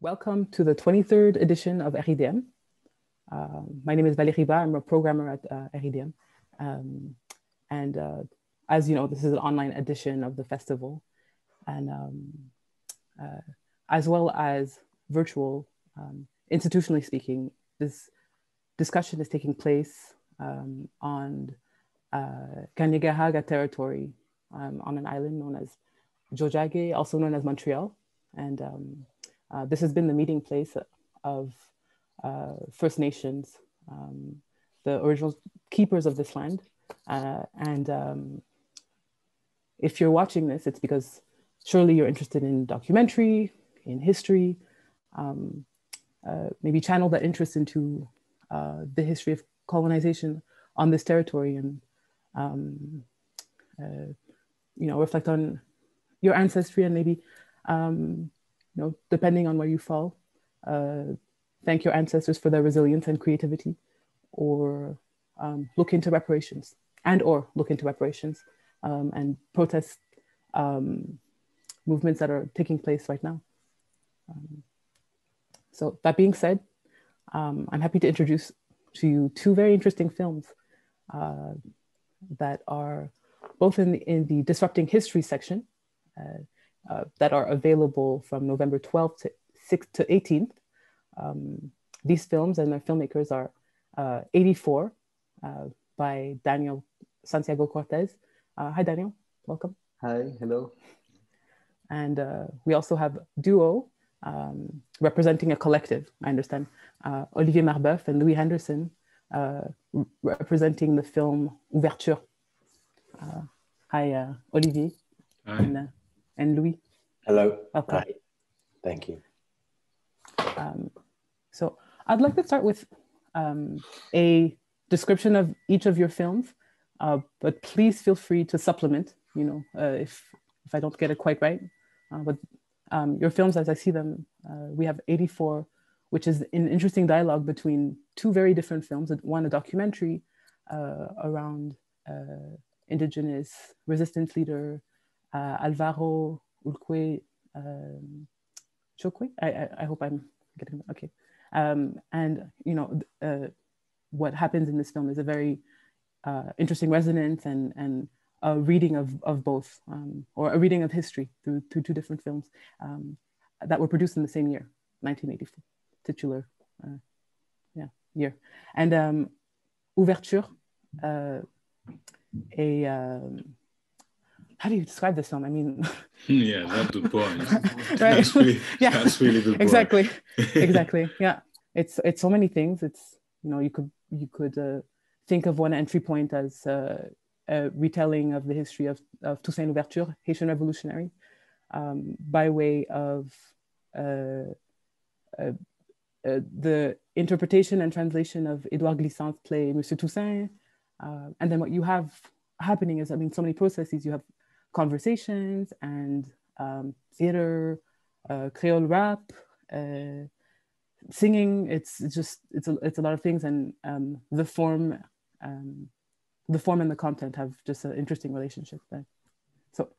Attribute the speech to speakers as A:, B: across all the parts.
A: Welcome to the 23rd edition of RIDM. My name is Valérie Ba. I'm a programmer at RIDM. As you know, this is an online edition of the festival. And as well as virtual, institutionally speaking, this discussion is taking place on Kanien'kehá:ka territory on an island known as Tiohtià:ke, also known as Montreal. And this has been the meeting place of First Nations, the original keepers of this land. If you're watching this, it's because surely you're interested in documentary, in history, maybe channel that interest into the history of colonization on this territory and reflect on your ancestry and maybe depending on where you fall, thank your ancestors for their resilience and creativity, or look into reparations and protest movements that are taking place right now. So that being said, I'm happy to introduce to you two very interesting films that are both in the Disrupting History section that are available from November 12th to 6th to 18th. These films and their filmmakers are 84 by Daniel Santiago Cortez. Hi, Daniel. Welcome.
B: Hi. Hello.
A: And we also have Duo, representing a collective, I understand. Olivier Marbeuf and Louis Henderson, representing the film Ouverture. Hi, Olivier.
C: Hi.
A: And Louis.
D: Hello.
A: Welcome.
D: Hi. Thank you.
A: So I'd like to start with a description of each of your films, but please feel free to supplement, if I don't get it quite right. But your films, as I see them, we have 84, which is an interesting dialogue between two very different films. One, a documentary around indigenous resistance leader Alvaro Ulque Chokwe. I hope I'm getting it. Okay. What happens in this film is a very interesting resonance and a reading of both, or a reading of history through two different films that were produced in the same year, 1984, titular year. And Ouverture, how do you describe this film? I mean,
C: yeah, that's the point.
A: Right?
C: That's really the point.
A: Exactly. Yeah, it's so many things. It's you could think of one entry point as a retelling of the history of Toussaint Louverture, Haitian revolutionary, by way of the interpretation and translation of Édouard Glissant's play Monsieur Toussaint. And then what you have happening is, so many processes. You have conversations and theater, Creole rap, singing. It's a lot of things, and the form and the content have just an interesting relationship there. So,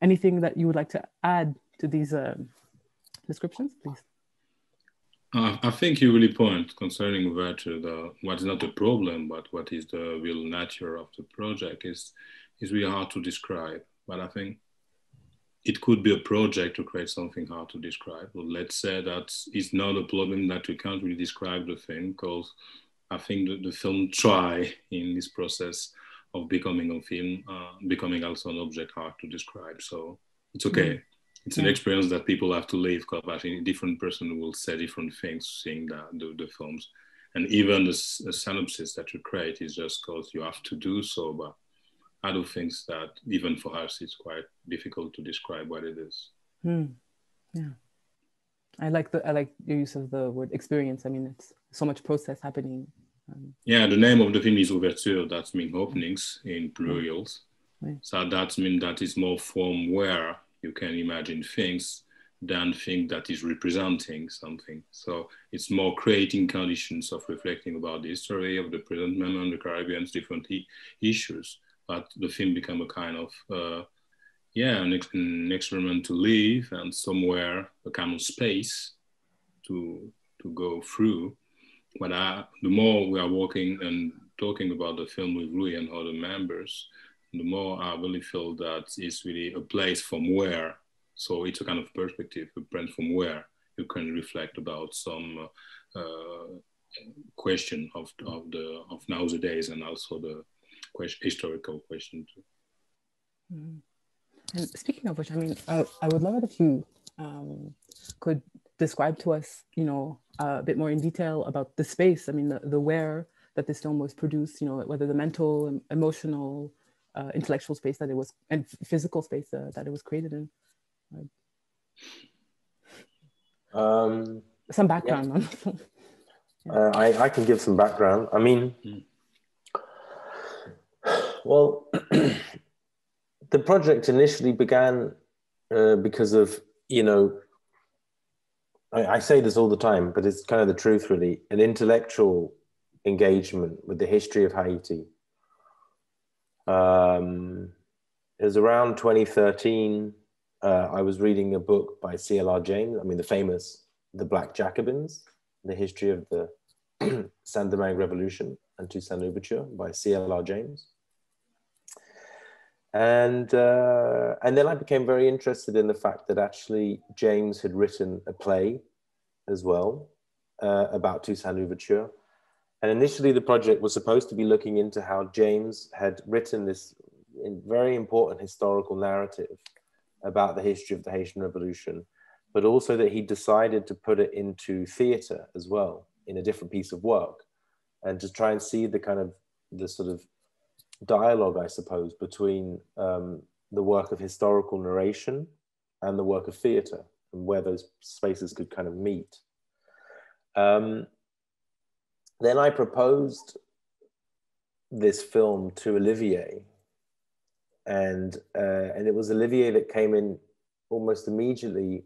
A: anything that you would like to add to these descriptions, please?
C: I think you really point concerning Ouverture, what is not the problem, but what is the real nature of the project is really hard to describe. But I think it could be a project to create something hard to describe. But let's say that it's not a problem that we can't really describe the film, because I think the film try in this process of becoming a film, becoming also an object hard to describe. So it's okay. Mm. It's an experience that people have to live, because I think different person will say different things seeing the films. And even the synopsis that you create is just because you have to do so. But I do think that even for us, it's quite difficult to describe what it is.
A: Yeah. I like your use of the word experience. It's so much process happening.
C: Yeah, the name of the film is Ouverture. That means openings in plurals.
A: Right.
C: So that means that is more from where you can imagine things than think that is representing something. So it's more creating conditions of reflecting about the history of the present moment, the Caribbean's different issues. But the film become a kind of, an experiment to live, and somewhere a kind of space to go through. But the more we are working and talking about the film with Louis and other members, the more I really feel that it's really a place from where, so it's a kind of perspective, a place from where you can reflect about some question of nowadays, and also the historical question too.
A: And speaking of which, I mean, I would love it if you could describe to us, you know, a bit more in detail about the space. I mean, the where that this film was produced, you know, whether the mental, emotional, intellectual space that it was, and physical space that it was created in. Some background on the film.
D: Yeah. I can give some background. I mean, well, the project initially began because of, you know, I say this all the time, but it's kind of the truth really, an intellectual engagement with the history of Haiti. It was around 2013, I was reading a book by C.L.R. James, I mean the famous The Black Jacobins, the history of the Saint-Domingue Revolution and Toussaint Louverture by C.L.R. James. And then I became very interested in the fact that actually James had written a play as well about Toussaint Louverture. And initially the project was supposed to be looking into how James had written this very important historical narrative about the history of the Haitian Revolution, but also that he decided to put it into theater as well, in a different piece of work, and to try and see the kind of, the sort of dialogue, I suppose, between the work of historical narration and the work of theater, and where those spaces could kind of meet. Then I proposed this film to Olivier, and it was Olivier that came in almost immediately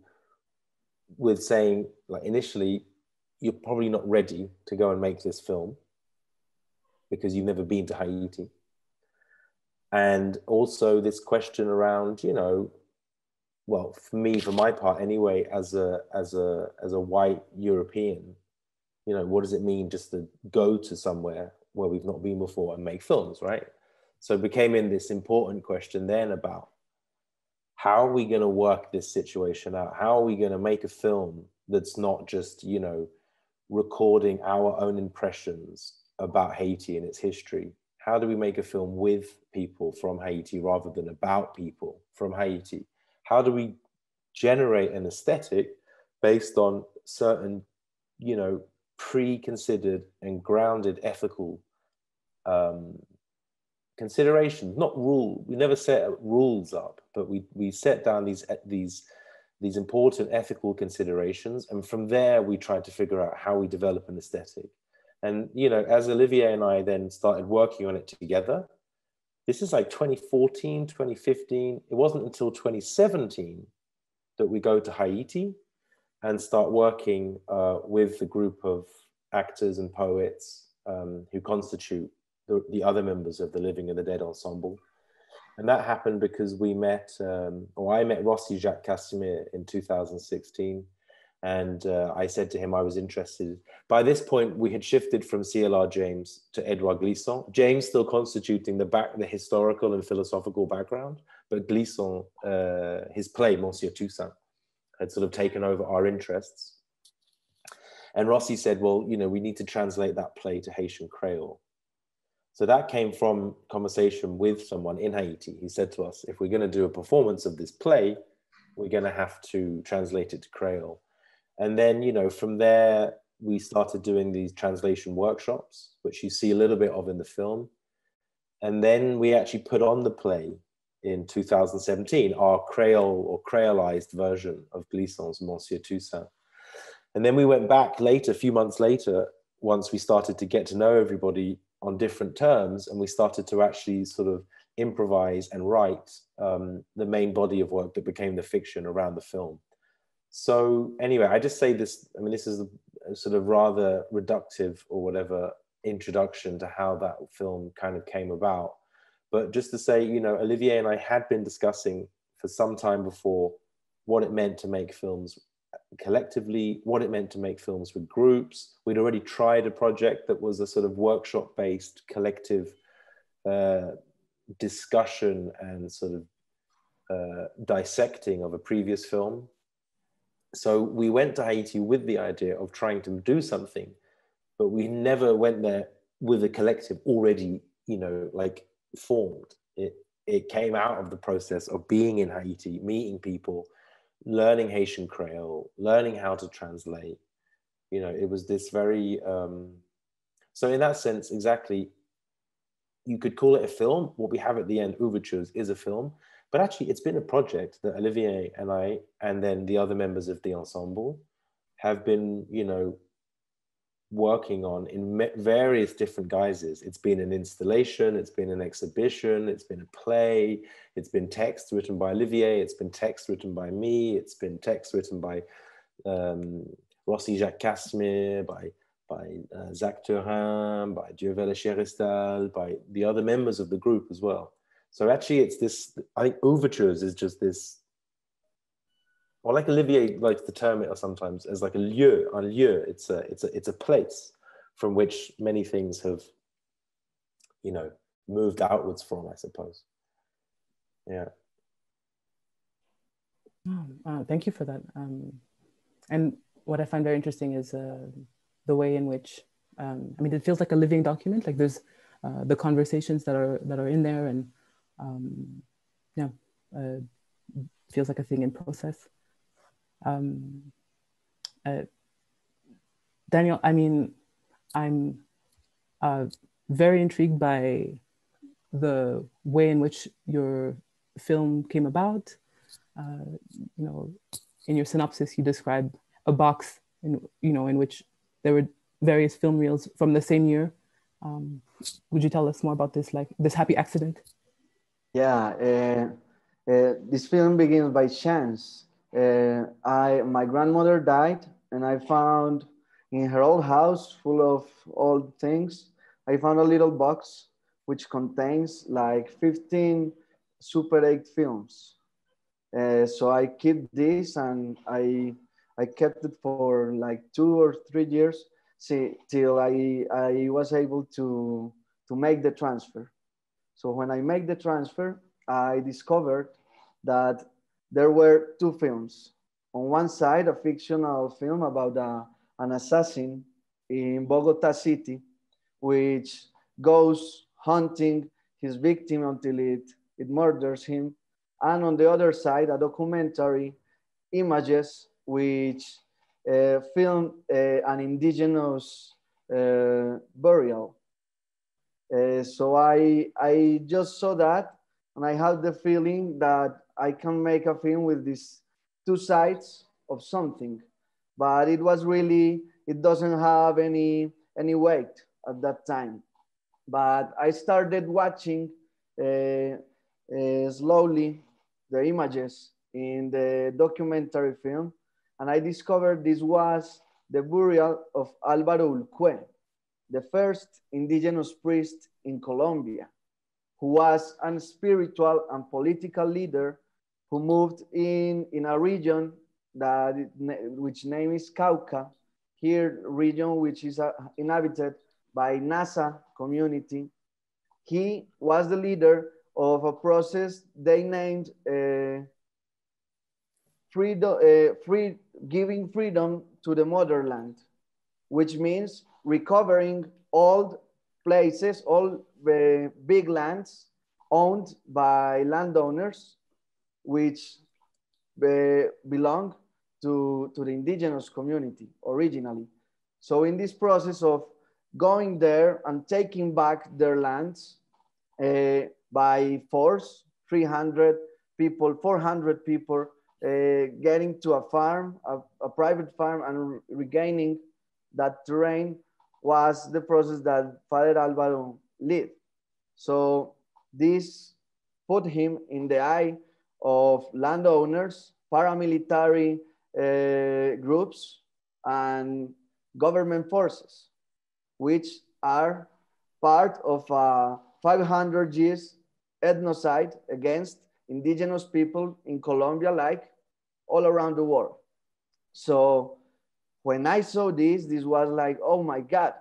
D: with saying, like, initially, you're probably not ready to go and make this film because you've never been to Haiti. And also this question around, you know, well, for me, for my part anyway, as a white European, you know, what does it mean just to go to somewhere where we've not been before and make films, right? So it became in this important question then about how are we going to work this situation out? How are we going to make a film that's not just, you know, recording our own impressions about Haiti and its history? How do we make a film with people from Haiti rather than about people from Haiti? How do we generate an aesthetic based on certain, you know, pre-considered and grounded ethical considerations, not rule. We never set rules up, but we set down these important ethical considerations, and from there we tried to figure out how we develop an aesthetic. And you know, as Olivier and I then started working on it together, this is like 2014, 2015. It wasn't until 2017 that we go to Haiti and start working with the group of actors and poets who constitute the other members of the Living and the Dead ensemble. And that happened because we met, or I met Rossi Jacques Casimir in 2016. And I said to him I was interested. By this point, we had shifted from C.L.R. James to Edouard Glissant. James still constituting the historical and philosophical background, but Glissant, his play, Monsieur Toussaint, had sort of taken over our interests. And Rossi said, well, you know, we need to translate that play to Haitian Creole. So that came from conversation with someone in Haiti. He said to us, if we're going to do a performance of this play, we're going to have to translate it to Creole. And then, you know, from there, we started doing these translation workshops, which you see a little bit of in the film. And then we actually put on the play in 2017, our Creole or Creolized version of Glissant's Monsieur Toussaint. And then we went back later, a few months later, once we started to get to know everybody on different terms, and we started to actually sort of improvise and write the main body of work that became the fiction around the film. So anyway, I just say this, I mean, this is a sort of rather reductive or whatever introduction to how that film kind of came about. But just to say, you know, Olivier and I had been discussing for some time before what it meant to make films collectively, what it meant to make films with groups. We'd already tried a project that was a sort of workshop-based collective discussion and sort of dissecting of a previous film. So we went to Haiti with the idea of trying to do something, but we never went there with a collective already, you know, like formed. It came out of the process of being in Haiti, meeting people, learning Haitian Creole, learning how to translate. You know, it was this very, so in that sense, exactly, you could call it a film. What we have at the end, Ouvertures, is a film, but actually it's been a project that Olivier and I, and then the other members of the ensemble have been, you know, working on in various different guises. It's been an installation, it's been an exhibition, it's been a play, it's been text written by Olivier, it's been text written by me, it's been text written by Rossi Jacques Casimir, by Zach Turin, by Dieuvelle Cheristal, by the other members of the group as well. So actually it's this, I think Ouvertures is just this, or like Olivier likes to term it sometimes as like a lieu. It's a place from which many things have, you know, moved outwards from, I suppose. Yeah.
A: Thank you for that. And what I find very interesting is the way in which, I mean, it feels like a living document. Like there's the conversations that are in there, and feels like a thing in process. Daniel, I mean, I'm very intrigued by the way in which your film came about. You know, in your synopsis, you described a box in which there were various film reels from the same year. Would you tell us more about this, like this happy accident?
B: Yeah, this film begins by chance. My grandmother died, and I found in her old house full of old things, I found a little box which contains like 15 Super 8 films. So I keep this, and I kept it for like 2 or 3 years till I was able to make the transfer. So when I make the transfer, I discovered that there were 2 films. On one side, a fictional film about an assassin in Bogota City, which goes hunting his victim until it murders him. And on the other side, a documentary, Images, which film an indigenous burial. So I just saw that, and I had the feeling that I can make a film with these 2 sides of something, but it doesn't have any weight at that time. But I started watching slowly the images in the documentary film, and I discovered this was the burial of Álvaro Ulcue, the first indigenous priest in Colombia, who was a spiritual and political leader who moved in a region which name is Cauca, here region which is inhabited by Nasa community. He was the leader of a process they named giving freedom to the motherland, which means recovering old places, all big lands owned by landowners, which belong to the indigenous community originally. So in this process of going there and taking back their lands by force, 300 people, 400 people, getting to a farm, a private farm, and regaining that terrain was the process that Father Álvaro led. So this put him in the eye of landowners, paramilitary groups, and government forces, which are part of a 500 years ethnocide against indigenous people in Colombia, like all around the world. So when I saw this was like, oh my God,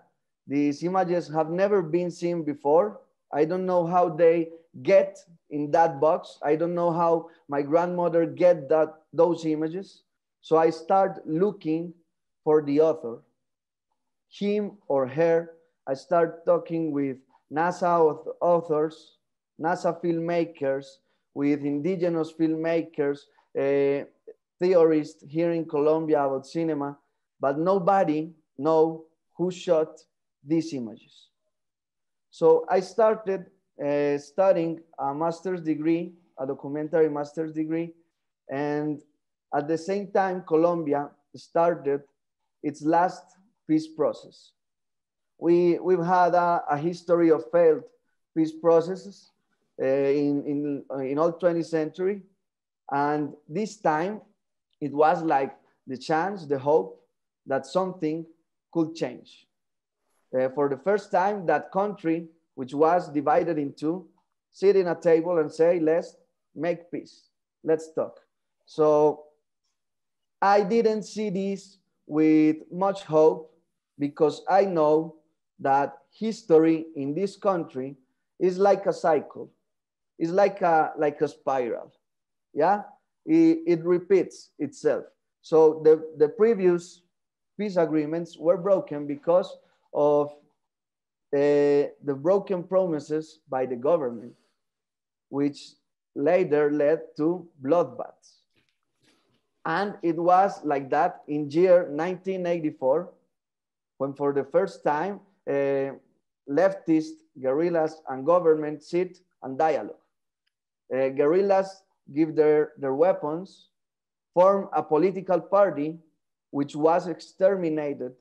B: these images have never been seen before. I don't know how they get in that box. I don't know how my grandmother get those images. So I start looking for the author, him or her. I start talking with NASA authors, NASA filmmakers, with indigenous filmmakers, theorists here in Colombia about cinema, but nobody know who shot these images. So I started studying a master's degree, a documentary master's degree, and at the same time, Colombia started its last peace process. We've had a history of failed peace processes in all 20th century, and this time it was like the chance, the hope that something could change. For the first time, that country, which was divided in two, sit in a table and say, let's make peace, let's talk. So I didn't see this with much hope because I know that history in this country is like a cycle. It's like a spiral. Yeah, it repeats itself. So the previous peace agreements were broken because of the broken promises by the government, which later led to bloodbaths. And it was like that in year 1984, when for the first time, leftist guerrillas and government sit and dialogue. Guerrillas give their weapons, form a political party, which was exterminated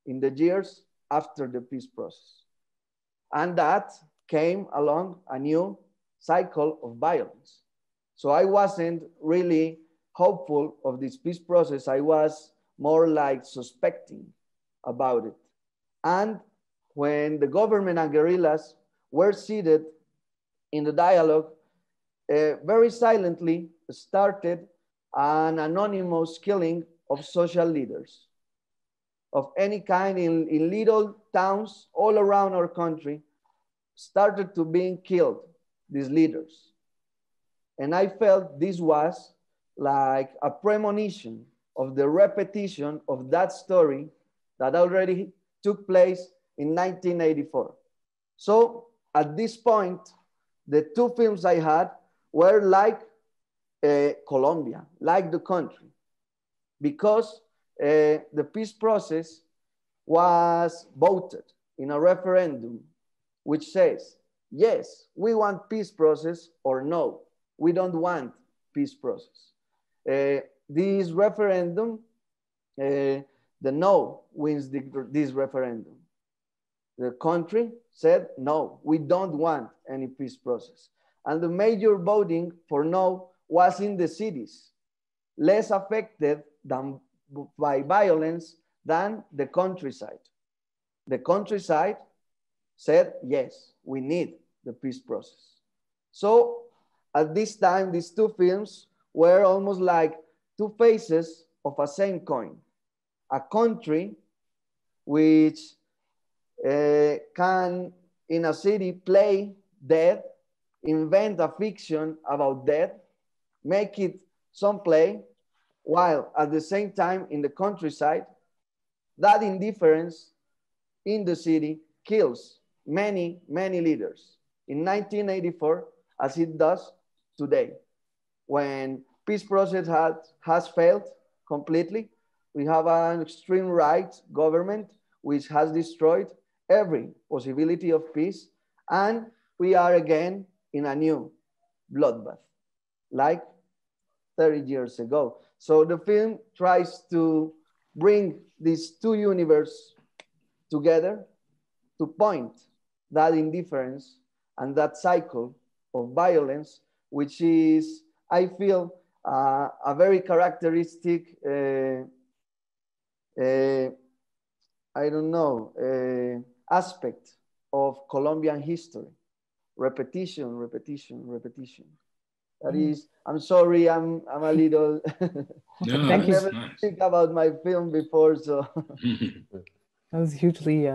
B: in the years after the peace process. And that came along a new cycle of violence. So I wasn't really hopeful of this peace process. I was more like suspecting about it. And when the government and guerrillas were seated in the dialogue, very silently started an anonymous killing of social leaders of any kind in little towns all around our country. Started to being killed, these leaders. And I felt this was like a premonition of the repetition of that story that already took place in 1984. So at this point, the two films I had were like Colombia, like the country, because the peace process was voted in a referendum which says, yes, we want peace process, or no, we don't want peace process. This referendum, the no wins this referendum. The country said, no, we don't want any peace process. And the major voting for no was in the cities, less affected by violence than the countryside. The countryside said, yes, we need the peace process. So at this time, these two films were almost like two faces of a same coin. A country which can, in a city, play death, invent a fiction about death, make it some play, while at the same time in the countryside, that indifference in the city kills many, many leaders. In 1984, as it does today, when peace process has failed completely, we have an extreme right government which has destroyed every possibility of peace, and we are again in a new bloodbath, like 30 years ago. So the film tries to bring these two universes together to point that indifference and that cycle of violence, which is, I feel, a very characteristic, I don't know, aspect of Colombian history. Repetition, repetition, repetition. That is, I'm sorry, I'm a little
C: Yeah,
A: Thank
B: I've
A: you.
B: never
C: nice.
B: speak about my film before, so
A: That was hugely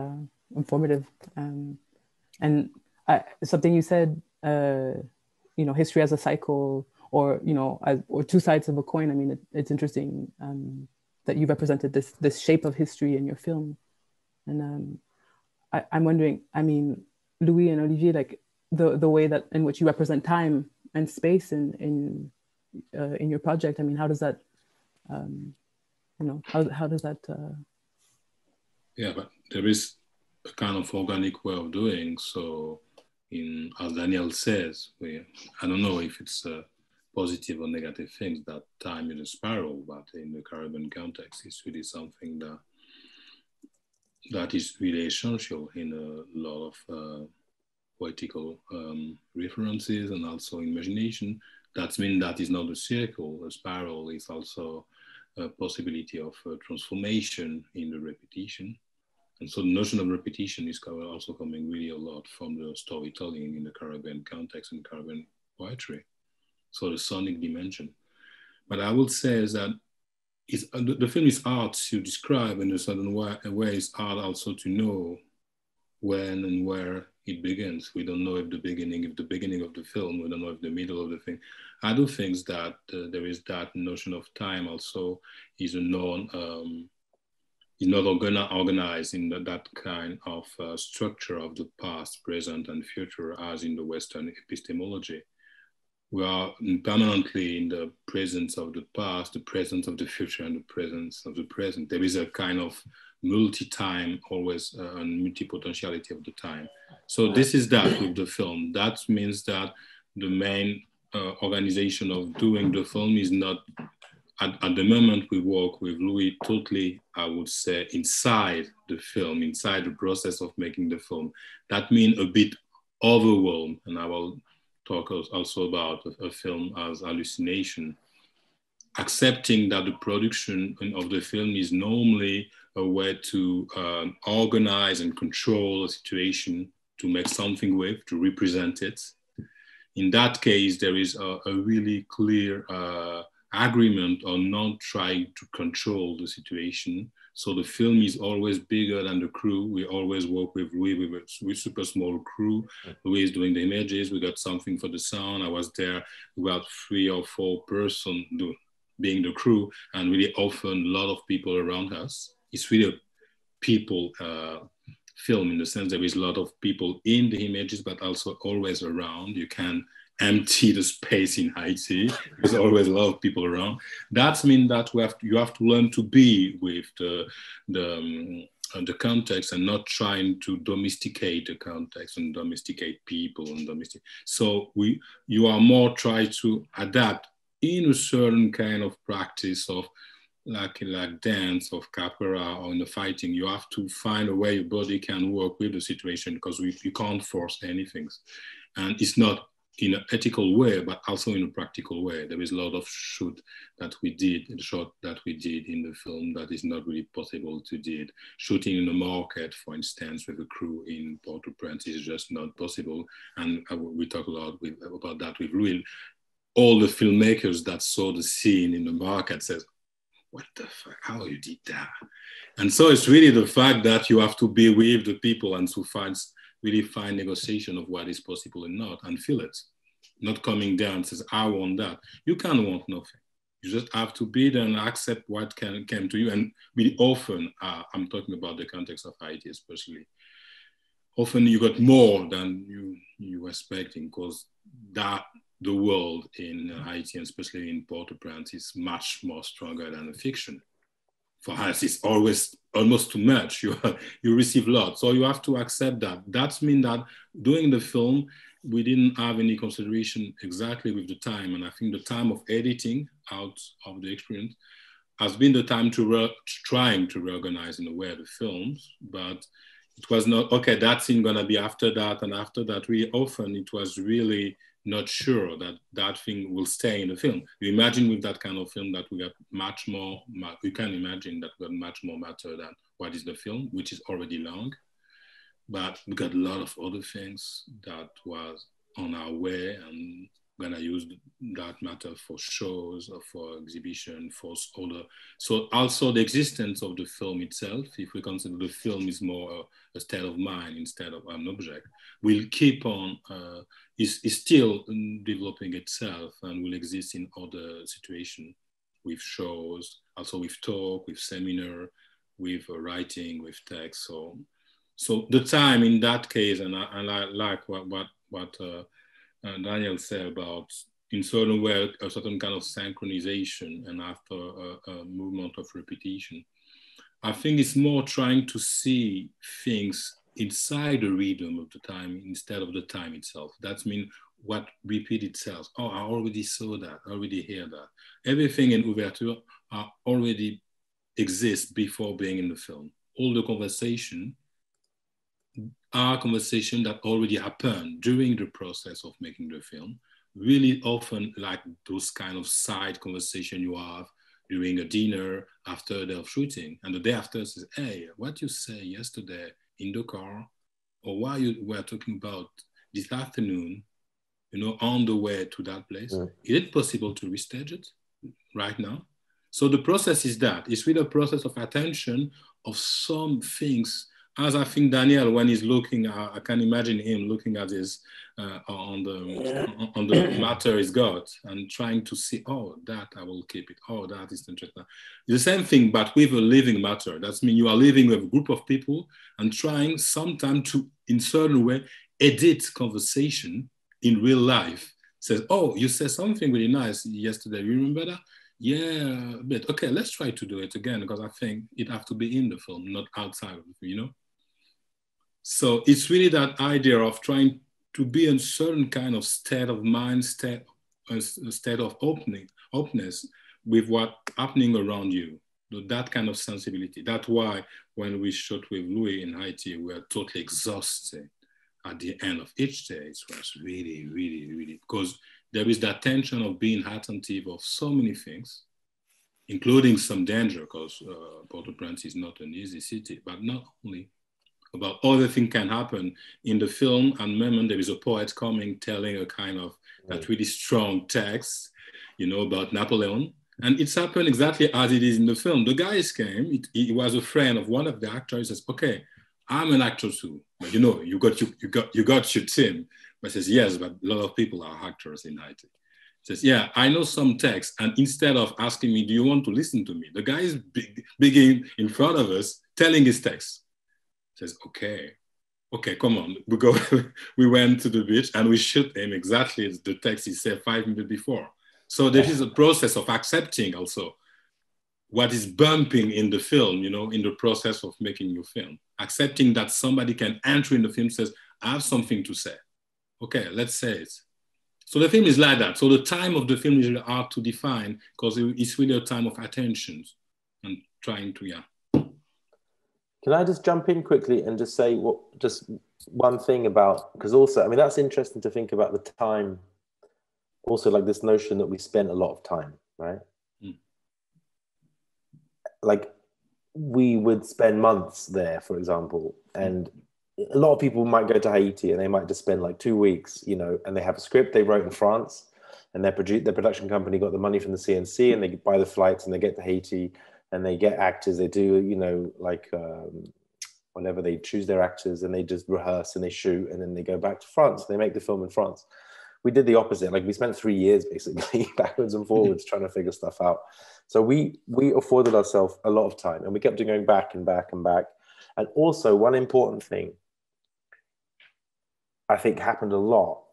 A: informative. And something you said, history as a cycle, or or two sides of a coin. I mean, it's interesting that you represented this shape of history in your film. And I'm wondering, I mean, Louis and Olivier, like the way that in which you represent time and space in your project. I mean, how does that, how does that?
C: Yeah, but there is a kind of organic way of doing. So, as Daniel says, I don't know if it's a positive or negative thing that time is a spiral, but in the Caribbean context, it's really something that is really essential in a lot of poetical references and also imagination. That means that is not a circle. A spiral is also a possibility of transformation in the repetition. And so the notion of repetition is also coming really a lot from the storytelling in the Caribbean context and Caribbean poetry. So the sonic dimension. But I would say is that the film is hard to describe in a certain way. It's hard also to know when and where it begins. We don't know if the beginning of the film, we don't know if the middle of the thing. I do think that there is that notion of time also is not organized in that kind of structure of the past, present, and future as in the Western epistemology. We are permanently in the presence of the past, the presence of the future, and the presence of the present. There is a kind of multi-time, always and multi-potentiality of the time. So this is that with the film. That means that the main organization of doing the film is not, at the moment we work with Louis totally, I would say, inside the film, inside the process of making the film. That means a bit overwhelmed, and I will talk also about a film as hallucination. Accepting that the production of the film is normally a way to organize and control a situation, to make something with, to represent it. In that case, there is a really clear agreement on not trying to control the situation. So the film is always bigger than the crew. We always work with super small crew. Louis is doing the images. We got something for the sound. I was there. We got 3 or 4 persons being the crew, and really often a lot of people around us. It's really a people film in the sense there is a lot of people in the images, but also always around. You can empty the space in Haiti. There's always a lot of people around. That means that you have to learn to be with the context and not trying to domesticate the context and domesticate people and So you are more trying to adapt in a certain kind of practice of like dance, of capoeira, or in the fighting. You have to find a way your body can work with the situation, because you can't force anything. And it's not in an ethical way, but also in a practical way. There is a lot of shot that we did in the film that is not really possible to do. Shooting in a market, for instance, with a crew in Port-au-Prince is just not possible. And we talk a lot about that with Louis. All the filmmakers that saw the scene in the market says, what the fuck, how you did that? And so it's really the fact that you have to be with the people and to really find negotiation of what is possible and not, and feel it. Not coming down and says, I want that. You can't want nothing. You just have to be there and accept what came to you. And really often, I'm talking about the context of Haiti especially, often you got more than you were expecting, because the world in Haiti, and especially in Port-au-Prince, is much more stronger than a fiction. For us, it's always almost too much. You receive a lot. So you have to accept that. That means that doing the film, we didn't have any consideration exactly with the time. And I think the time of editing out of the experience has been the time trying to reorganize in a way the films, but it was not, okay, that scene gonna be after that, and after that, really often it was really not sure that that thing will stay in the film. You imagine with that kind of film that we got much more, you can imagine that we got much more matter than what is the film, which is already long, but we got a lot of other things that was on our way, and gonna use that matter for shows or for exhibition, for other. So also the existence of the film itself, if we consider the film is more a state of mind instead of an object, will keep on, is still developing itself and will exist in other situations with shows, also with talk, with seminar, with writing, with text. So the time in that case, and I like what Daniel said about, in certain way, a certain kind of synchronization and after a movement of repetition. I think it's more trying to see things inside the rhythm of the time instead of the time itself. That means what repeat itself. Oh, I already saw that, I already hear that. Everything in Ouverture already exists before being in the film. All the conversation are conversations that already happened during the process of making the film. Really often like those kind of side conversation you have during a dinner after a day of shooting. And the day after says, hey, what you say yesterday in the car, or why you were talking about this afternoon, you know, on the way to that place. Is it possible to restage it right now? So the process is that. It's really a process of attention of some things. As I think Daniel, when he's looking, I can imagine him looking at this on the matter he's got and trying to see, oh, that I will keep it. Oh, that is interesting. It's the same thing, but with a living matter. That means you are living with a group of people and trying sometimes to, in certain way, edit conversation in real life. Says, oh, you said something really nice yesterday. You remember that? Yeah, but okay, let's try to do it again because I think it have to be in the film, not outside of it, you know? So it's really that idea of trying to be in a certain kind of state of mind, state of openness with what's happening around you, that kind of sensibility. That's why when we shot with Louis in Haiti, we were totally exhausted at the end of each day. It was really, really, really, because there is that tension of being attentive of so many things, including some danger, because Port-au-Prince is not an easy city, but not only about other things can happen in the film. And moment there is a poet coming telling a kind of that really strong text, you know, about Napoleon. And it's happened exactly as it is in the film. The guys came, he was a friend of one of the actors. He says, okay, I'm an actor too, but you know, you got your team. But says, yes, but a lot of people are actors in Haiti. Says, yeah, I know some text. And instead of asking me, do you want to listen to me? The guy is big in front of us telling his text. Says, okay, come on. We went to the beach and we shoot him exactly as the text he said 5 minutes before. So there is a process of accepting also what is bumping in the film, you know, in the process of making your film. Accepting that somebody can enter in the film, says, I have something to say. Okay, let's say it. So the film is like that. So the time of the film is really hard to define because it's really a time of attention and trying to, yeah.
D: Can I just jump in quickly and just say just one thing about, because also, I mean, that's interesting to think about the time, also like this notion that we spent a lot of time, right? Like we would spend months there, for example, and a lot of people might go to Haiti and they might just spend like 2 weeks, you know, and they have a script they wrote in France and their production company got the money from the CNC and they buy the flights and they get to Haiti and they get actors, they do, you know, like whenever they choose their actors and they just rehearse and they shoot and then they go back to France. They make the film in France. We did the opposite. Like we spent 3 years basically backwards and forwards trying to figure stuff out. So we afforded ourselves a lot of time and we kept going back and back and back. And also one important thing I think happened a lot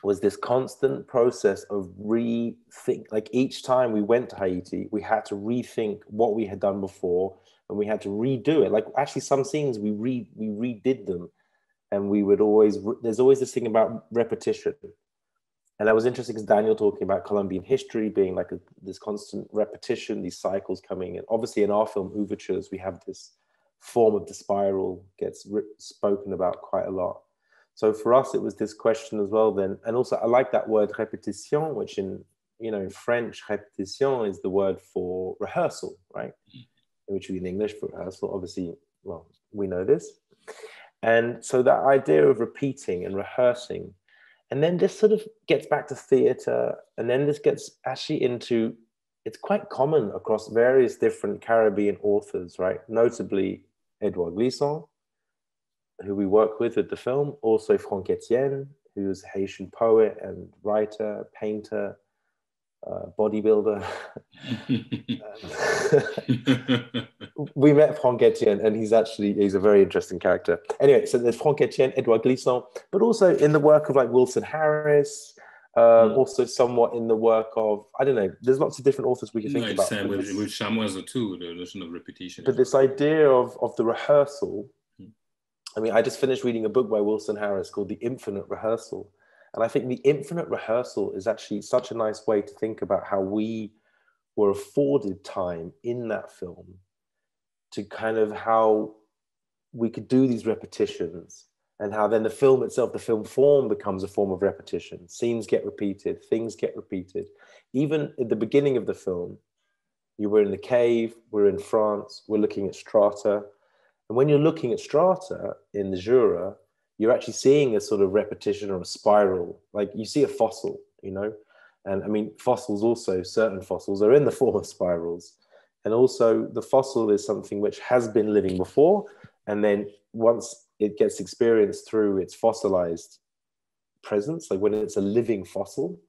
D: was this constant process of rethink. Like each time we went to Haiti, we had to rethink what we had done before and we had to redo it. Like actually some scenes we redid them and we would always, there's always this thing about repetition. And that was interesting because Daniel talking about Colombian history being like this constant repetition, these cycles coming. And obviously in our film, Ouvertures, we have this form of the spiral gets spoken about quite a lot. So for us, it was this question as well then. And also I like that word répétition, which in French, répétition is the word for rehearsal, right? Which we in English for rehearsal, obviously, well, we know this. And so that idea of repeating and rehearsing And then this sort of gets back to theatre, and then this gets actually into, it's quite common across various different Caribbean authors, right? Notably Edouard Glissant, who we work with at the film, also Franck Etienne, who's a Haitian poet and writer, painter, bodybuilder. We met Franck Etienne, and he's a very interesting character. Anyway, so there's Franck Etienne, Edouard Glissant, but also in the work of like Wilson Harris, also somewhat in the work of, I don't know, there's lots of different authors we can think about.
C: Same with Chamoiseau too, the notion of repetition.
D: But this idea of the rehearsal, I mean, I just finished reading a book by Wilson Harris called The Infinite Rehearsal. And I think the infinite rehearsal is actually such a nice way to think about how we were afforded time in that film to kind of how we could do these repetitions, and how then the film itself, the film form, becomes a form of repetition. Scenes get repeated, things get repeated. Even at the beginning of the film, you were in the cave, we're in France, we're looking at strata. And when you're looking at strata in the Jura, you're actually seeing a sort of repetition or a spiral. Like you see a fossil, you know? And I mean, fossils also, certain fossils are in the form of spirals. And also the fossil is something which has been living before. And then once it gets experienced through its fossilized presence, like when it's a living fossil,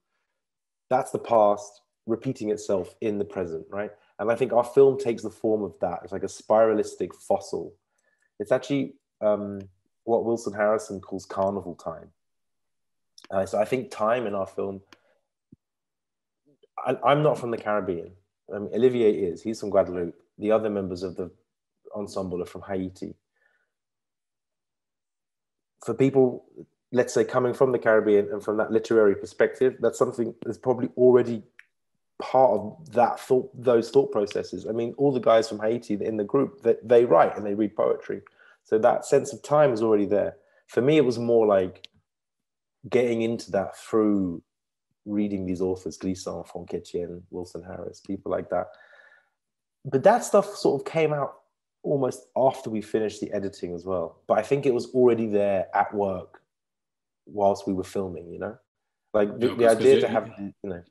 D: that's the past repeating itself in the present, right? And I think our film takes the form of that. It's like a spiralistic fossil. It's actually what Wilson Harrison calls carnival time. So I think time in our film, I'm not from the Caribbean. Olivier is, he's from Guadeloupe. The other members of the ensemble are from Haiti. For people, let's say, coming from the Caribbean and from that literary perspective, that's something that's probably already part of that those thought processes. I mean, all the guys from Haiti in the group, they write and they read poetry. So that sense of time is already there. For me, it was more like getting into that through reading these authors, Glissant, Franck Etienne, Wilson Harris, people like that. But that stuff sort of came out almost after we finished the editing as well. But I think it was already there at work whilst we were filming, you know? Like the idea to have, you know...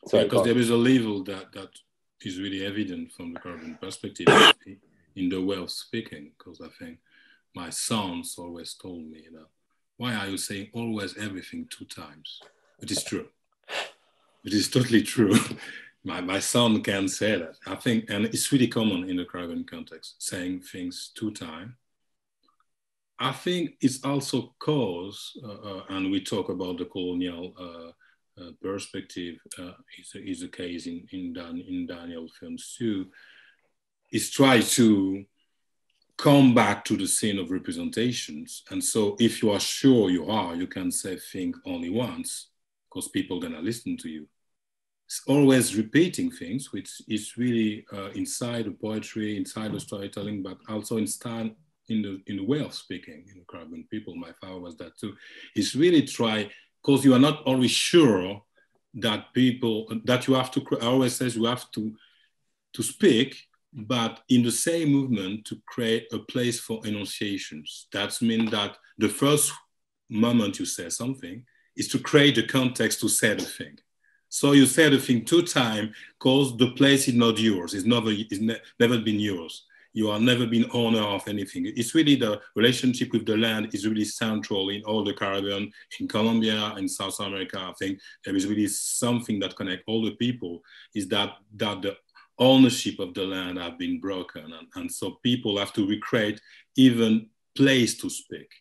C: Sorry, because there is a level that is really evident from the Caribbean perspective in the way of speaking, because I think my sons always told me that, why are you saying always everything 2 times? It is true. It is totally true. My son can say that. I think, and it's really common in the Caribbean context, saying things 2 times. I think it's also cause, and we talk about the colonial perspective, is the case in Daniel films too, is try to come back to the scene of representations. And so if you are sure you can say things only once, because people are gonna listen to you. It's always repeating things, which is really inside the poetry, inside the storytelling, but also in the way of speaking in the Caribbean people. My father was that too. It's really try, because you are not always sure that you have to, I always says you have to speak, but in the same movement to create a place for enunciations. That means that the first moment you say something is to create the context to say the thing. So you say the thing 2 times because the place is not yours. It's never been yours. You have never been owner of anything. It's really the relationship with the land is really central in all the Caribbean, in Colombia, in South America. I think there is really something that connects all the people, is that the ownership of the land have been broken. And so people have to recreate even place to speak.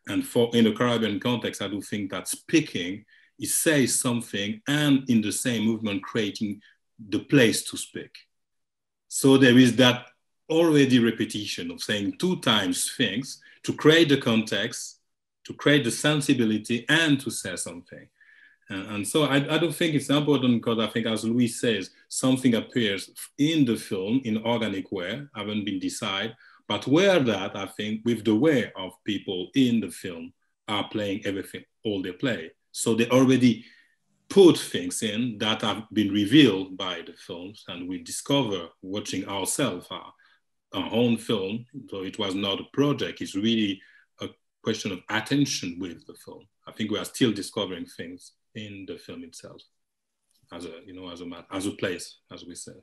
C: And in the Caribbean context, I do think that speaking is say something and in the same movement creating the place to speak. So there is that already repetition of saying 2 times things to create the context, to create the sensibility and to say something. And so I don't think it's important, because I think, as Louis says, something appears in the film in organic way, haven't been decided, but where that, I think, with the way of people in the film are playing everything, all they play. So they already put things in that have been revealed by the films, and we discover watching ourselves our own film. So it was not a project, it's really a question of attention with the film. I think we are still discovering things in the film itself, as a place, as we said.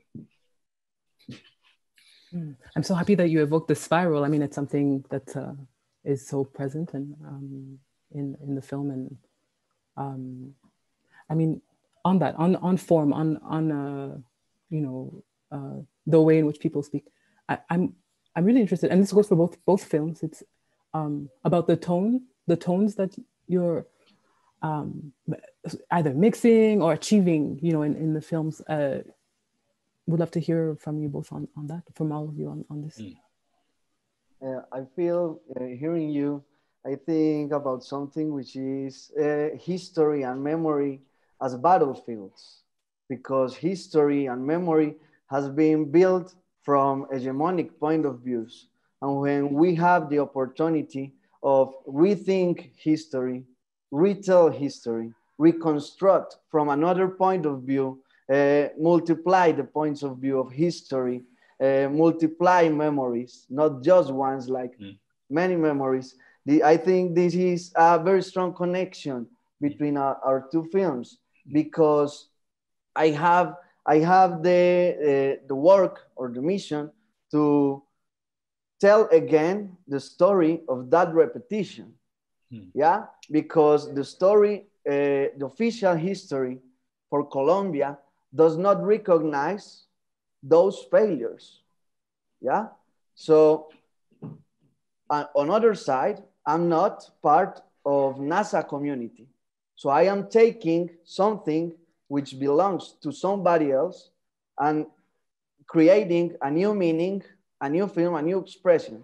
A: I'm so happy that you evoked the spiral. I mean, it's something that is so present and in the film, and I mean, on that, on form, on the way in which people speak. I'm really interested, and this goes for both films. It's about the tones that you're either mixing or achieving, in the films. Would love to hear from you both on that, from all of you on this.
B: I feel hearing you, I think about something which is history and memory as battlefields, because history and memory has been built from hegemonic point of views. And when we have the opportunity of rethink history, retell history, reconstruct from another point of view, multiply the points of view of history, multiply memories, not just ones, like many memories. I think this is a very strong connection between our two films, because I have the work or the mission to tell again the story of that repetition. Yeah, because the story, the official history for Colombia does not recognize those failures. Yeah, so on other side, I'm not part of NASA community. So I am taking something which belongs to somebody else and creating a new meaning, a new film, a new expression.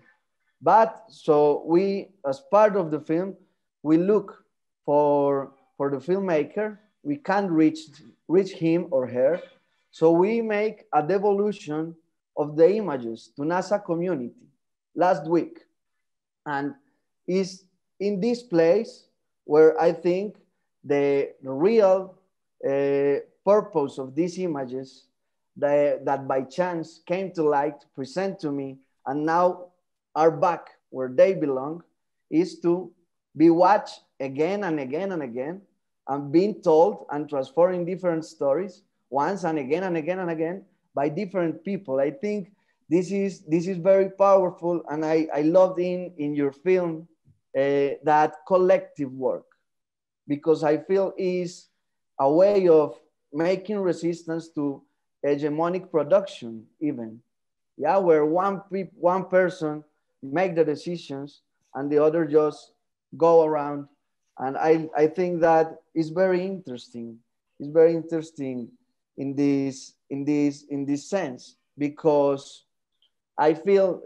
B: But so we, as part of the film, we look for the filmmaker. We can't reach him or her. So we make a devolution of the images to NASA community last week. And is in this place where I think the real purpose of these images that by chance came to light, present to me, and now are back where they belong, is to be watched again and again and again, and being told and transforming different stories once and again and again and again by different people. I think this is very powerful, and I loved in your film that collective work, because I feel is a way of making resistance to hegemonic production even. Yeah, where one person make the decisions and the other just go around. And I think that is very interesting. It's very interesting in this sense, because I feel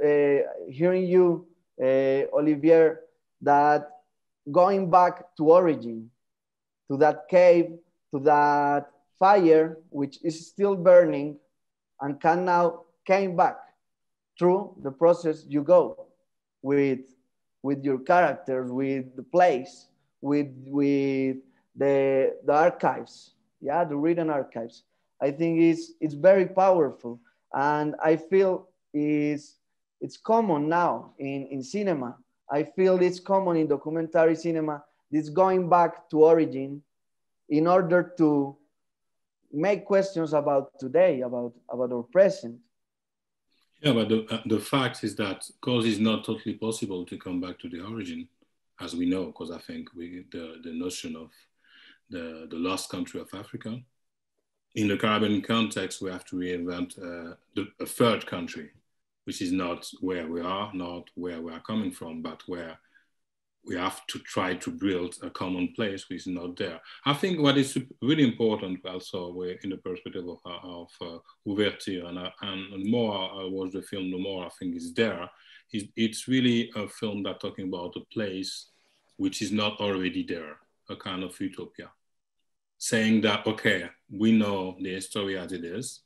B: hearing you, Olivier, that going back to origin, to that cave, to that fire, which is still burning and can now came back through the process you go with your characters, with the place, with the archives, yeah, the written archives. I think it's very powerful, and I feel it's common now in cinema. I feel it's common in documentary cinema. This going back to origin in order to make questions about today, about our present.
C: Yeah, but the fact is that because it's not totally possible to come back to the origin, as we know, because I think the notion of the lost country of Africa, in the Caribbean context, we have to reinvent a third country, which is not where we are, not where we are coming from, but where we have to try to build a common place which is not there. I think what is really important also in the perspective of Ouverture, and the more I watch the film, the more I think is there. It's really a film that's talking about a place which is not already there, a kind of utopia. Saying that, okay, we know the story as it is.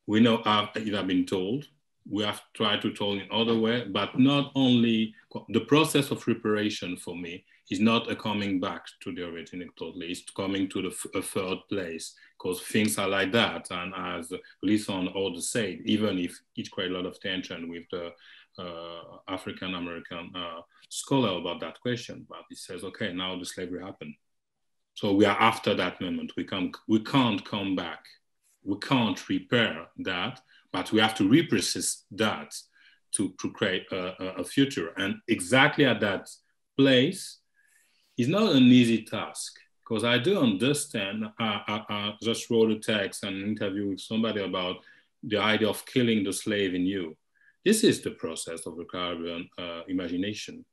C: We know how it has been told. We have tried to tell in other way, but not only the process of reparation for me is not a coming back to the original totally. It's coming to a third place, because things are like that. And as Lisson Ode said, even if it created a lot of tension with the African-American scholar about that question, but he says, okay, now the slavery happened. So we are after that moment. We can't come back. We can't repair that, but we have to reprocess that to create a future. And exactly at that place is not an easy task, because I do understand. I just wrote a text and an interview with somebody about the idea of killing the slave in you. This is the process of the Caribbean imagination.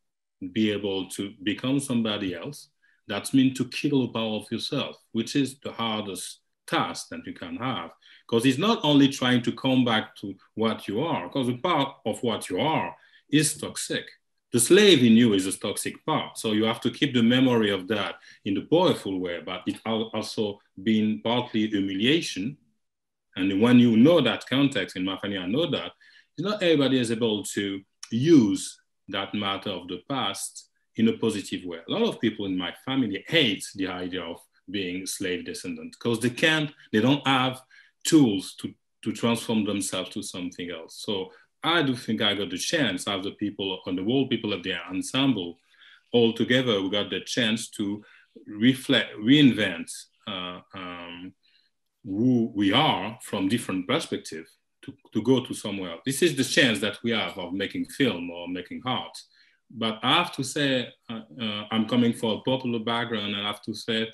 C: Be able to become somebody else. That means to kill a part of yourself, which is the hardest task that you can have, because it's not only trying to come back to what you are, because a part of what you are is toxic. The slave in you is a toxic part, so you have to keep the memory of that in the powerful way, but it also being partly humiliation. And when you know that context, in Mafani, I know that, not everybody is able to use that matter of the past in a positive way. A lot of people in my family hate the idea of being slave descendant, because they don't have tools to transform themselves to something else. So I do think I got the chance, as the people on the whole people of the ensemble, all together, we got the chance to reinvent who we are from different perspectives to go to somewhere else. This is the chance that we have of making film or making art. But I have to say, I'm coming from a popular background, and I have to say,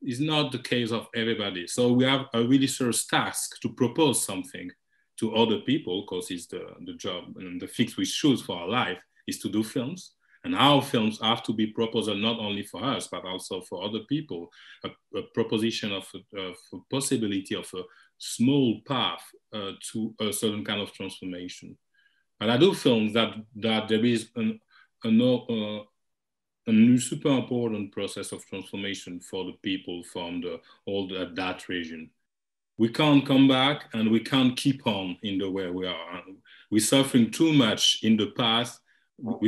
C: it's not the case of everybody. So we have a really serious task to propose something to other people, because it's the job and the fix we choose for our life is to do films. And our films have to be proposal not only for us, but also for other people, a proposition of a possibility of a small path to a certain kind of transformation. And I do films that there is a super important process of transformation for the people from that region. We can't come back, and we can't keep on in the way we are. We're suffering too much in the past, and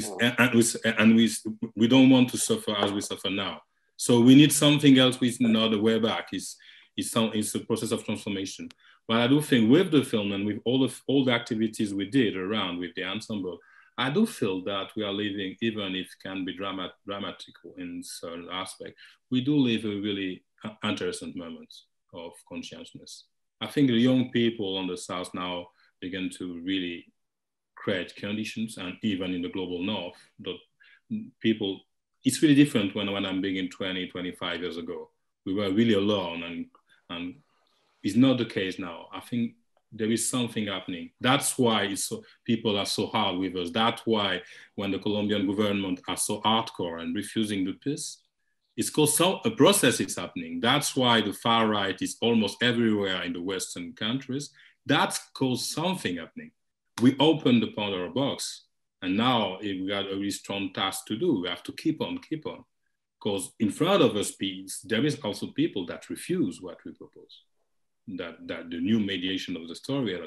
C: we don't want to suffer as we suffer now. So we need something else with another way back. It's a process of transformation. But I do think with the film and with all the activities we did around with the ensemble, I do feel that we are living, even if it can be dramatic in certain aspect, we do live a really interesting moment of consciousness. I think the young people on the South now begin to really create conditions, and even in the global North, the people, it's really different when I'm beginning 20, 25 years ago. We were really alone, and it's not the case now. I think there is something happening. That's why people are so hard with us. That's why when the Colombian government are so hardcore and refusing the peace, it's because a process is happening. That's why the far right is almost everywhere in the Western countries. That's caused something happening. We opened the Pandora box, and now we got a really strong task to do. We have to keep on. Because in front of us, there is also people that refuse what we propose. That the new mediation of the story,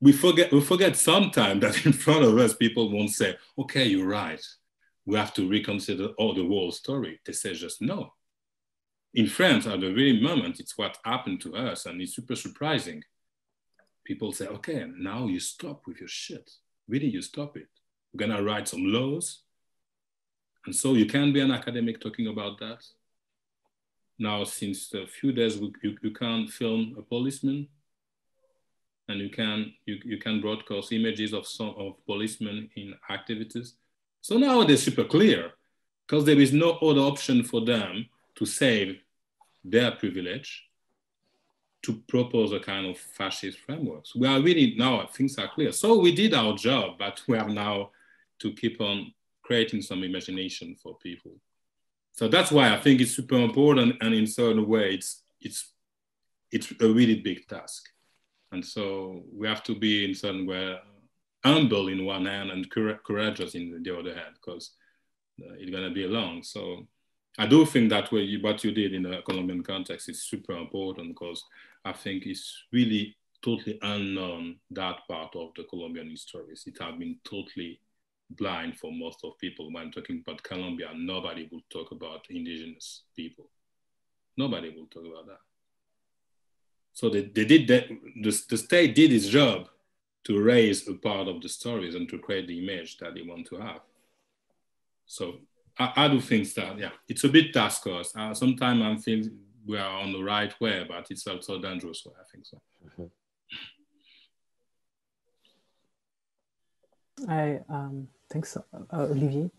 C: we forget sometimes that in front of us, people won't say, okay, you're right. We have to reconsider all the whole story. They say just no. In France, at the very moment, it's what happened to us, and it's super surprising. People say, okay, now you stop with your shit. Really, you stop it. We're gonna write some laws. And so you can be an academic talking about that. Now, since a few days, you can film a policeman, and you can broadcast images of policemen in activities. So now they're super clear, because there is no other option for them to save their privilege, to propose a kind of fascist frameworks. We are really, now things are clear. So we did our job, but we have now to keep on creating some imagination for people. So that's why I think it's super important, and in certain way, it's a really big task. And so we have to be in certain way humble in one hand and courageous in the other hand, because it's gonna be long. So I do think that what you did in a Colombian context is super important, because I think it's really totally unknown, that part of the Colombian histories. It has been totally blind for most of people. When talking about Colombia, nobody will talk about indigenous people. Nobody will talk about that. So they did that. The state did its job to raise a part of the stories and to create the image that they want to have. So I do think that, yeah, it's a bit task us. Sometimes I feel we are on the right way, but it's also a dangerous way, I think so.
A: I think so, Olivier.